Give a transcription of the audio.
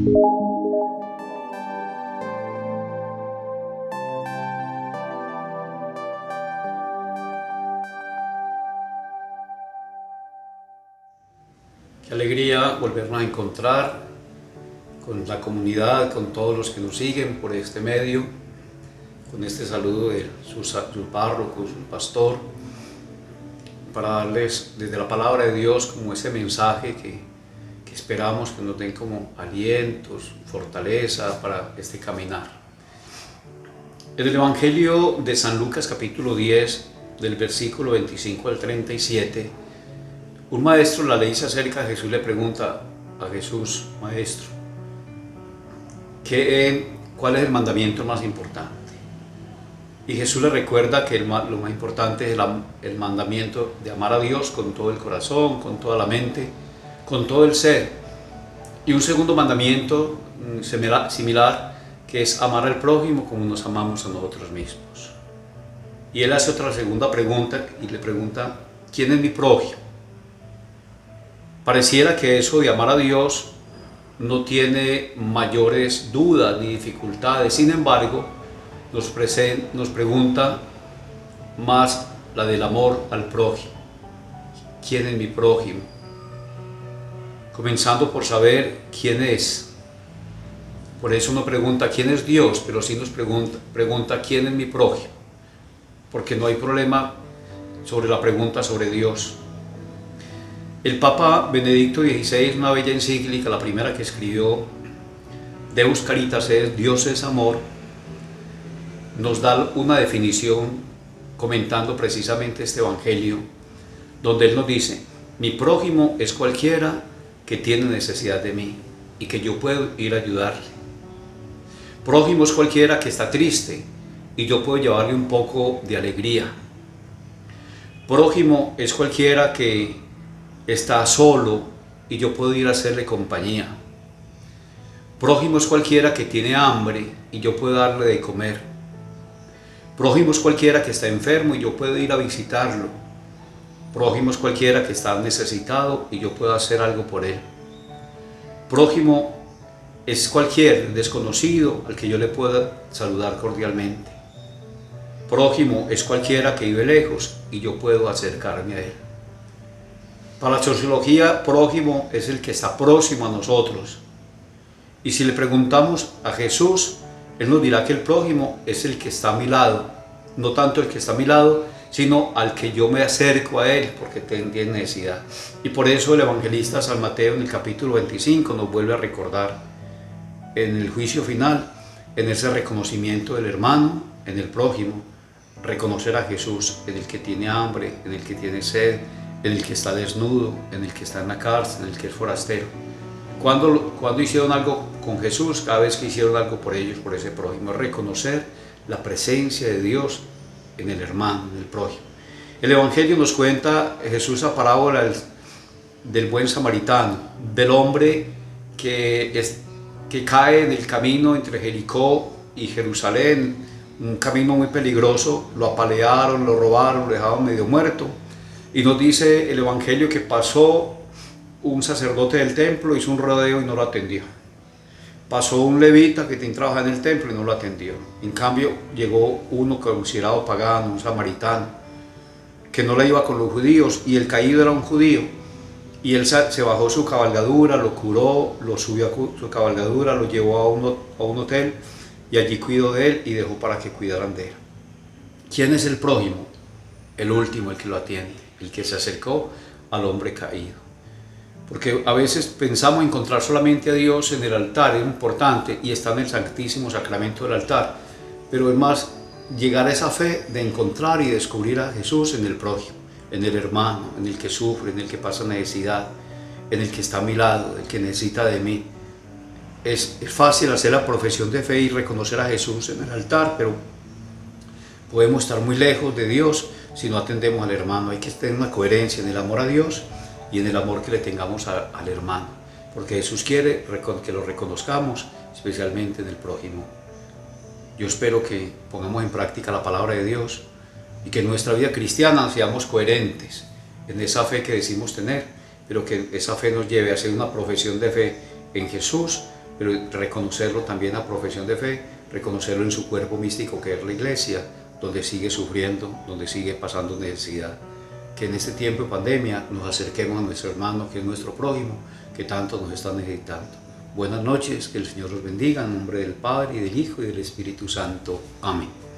Qué alegría volvernos a encontrar con la comunidad, con todos los que nos siguen por este medio, con este saludo de su párroco, su pastor, para darles desde la palabra de Dios como ese mensaje que esperamos que nos den como alientos, fortaleza para este caminar. En el Evangelio de San Lucas capítulo 10, del versículo 25 al 37, un maestro de la ley se acerca a Jesús y le pregunta a Jesús: Maestro, ¿cuál es el mandamiento más importante? Y Jesús le recuerda que lo más importante es el mandamiento de amar a Dios con todo el corazón, con toda la mente, con todo el ser. Y un segundo mandamiento similar, que es amar al prójimo como nos amamos a nosotros mismos. Y él hace otra segunda pregunta y le pregunta: ¿quién es mi prójimo? Pareciera que eso de amar a Dios no tiene mayores dudas ni dificultades. Sin embargo, nos pregunta más la del amor al prójimo. ¿Quién es mi prójimo? Comenzando por saber quién es. Por eso no pregunta quién es Dios, pero sí nos pregunta quién es mi prójimo. Porque no hay problema sobre la pregunta sobre Dios. El Papa Benedicto XVI, una bella encíclica, la primera que escribió, Deus Caritas es, Dios es amor, nos da una definición comentando precisamente este Evangelio, donde él nos dice: mi prójimo es cualquiera que tiene necesidad de mí y que yo puedo ir a ayudarle. Prójimo es cualquiera que está triste y yo puedo llevarle un poco de alegría. Prójimo es cualquiera que está solo y yo puedo ir a hacerle compañía. Prójimo es cualquiera que tiene hambre y yo puedo darle de comer. Prójimo es cualquiera que está enfermo y yo puedo ir a visitarlo. Prójimo es cualquiera que está necesitado y yo puedo hacer algo por él. Prójimo es cualquier desconocido al que yo le pueda saludar cordialmente. Prójimo es cualquiera que vive lejos y yo puedo acercarme a él. Para la sociología, prójimo es el que está próximo a nosotros. Y si le preguntamos a Jesús, Él nos dirá que el prójimo es el que está a mi lado. No tanto el que está a mi lado, sino al que yo me acerco a Él porque tiene necesidad. Y por eso el evangelista San Mateo en el capítulo 25 nos vuelve a recordar en el juicio final, en ese reconocimiento del hermano, en el prójimo, reconocer a Jesús en el que tiene hambre, en el que tiene sed, en el que está desnudo, en el que está en la cárcel, en el que es forastero. Cuando hicieron algo con Jesús, cada vez que hicieron algo por ellos, por ese prójimo, reconocer la presencia de Dios en el hermano, en el prójimo. El Evangelio nos cuenta Jesús la parábola del buen samaritano, del hombre que cae en el camino entre Jericó y Jerusalén, un camino muy peligroso. Lo apalearon, lo robaron, lo dejaron medio muerto. Y nos dice el Evangelio que pasó un sacerdote del templo, hizo un rodeo y no lo atendió. Pasó un levita que trabaja en el templo y no lo atendió. En cambio, llegó uno considerado pagano, un samaritano, que no le iba con los judíos, y el caído era un judío. Y él se bajó su cabalgadura, lo curó, lo subió a su cabalgadura, lo llevó a un hotel y allí cuidó de él y dejó para que cuidaran de él. ¿Quién es el prójimo? El último, el que lo atiende, el que se acercó al hombre caído. Porque a veces pensamos encontrar solamente a Dios en el altar, es importante, y está en el Santísimo Sacramento del altar, pero es más llegar a esa fe de encontrar y descubrir a Jesús en el prójimo, en el hermano, en el que sufre, en el que pasa necesidad, en el que está a mi lado, el que necesita de mí. Es fácil hacer la profesión de fe y reconocer a Jesús en el altar, pero podemos estar muy lejos de Dios si no atendemos al hermano. Hay que tener una coherencia en el amor a Dios y en el amor que le tengamos al hermano, porque Jesús quiere que lo reconozcamos, especialmente en el prójimo. Yo espero que pongamos en práctica la palabra de Dios y que en nuestra vida cristiana seamos coherentes en esa fe que decimos tener, pero que esa fe nos lleve a hacer una profesión de fe en Jesús, pero reconocerlo también a profesión de fe, reconocerlo en su cuerpo místico que es la iglesia, donde sigue sufriendo, donde sigue pasando necesidad. Que en este tiempo de pandemia nos acerquemos a nuestro hermano, que es nuestro prójimo, que tanto nos está necesitando. Buenas noches, que el Señor los bendiga, en nombre del Padre, y del Hijo, y del Espíritu Santo. Amén.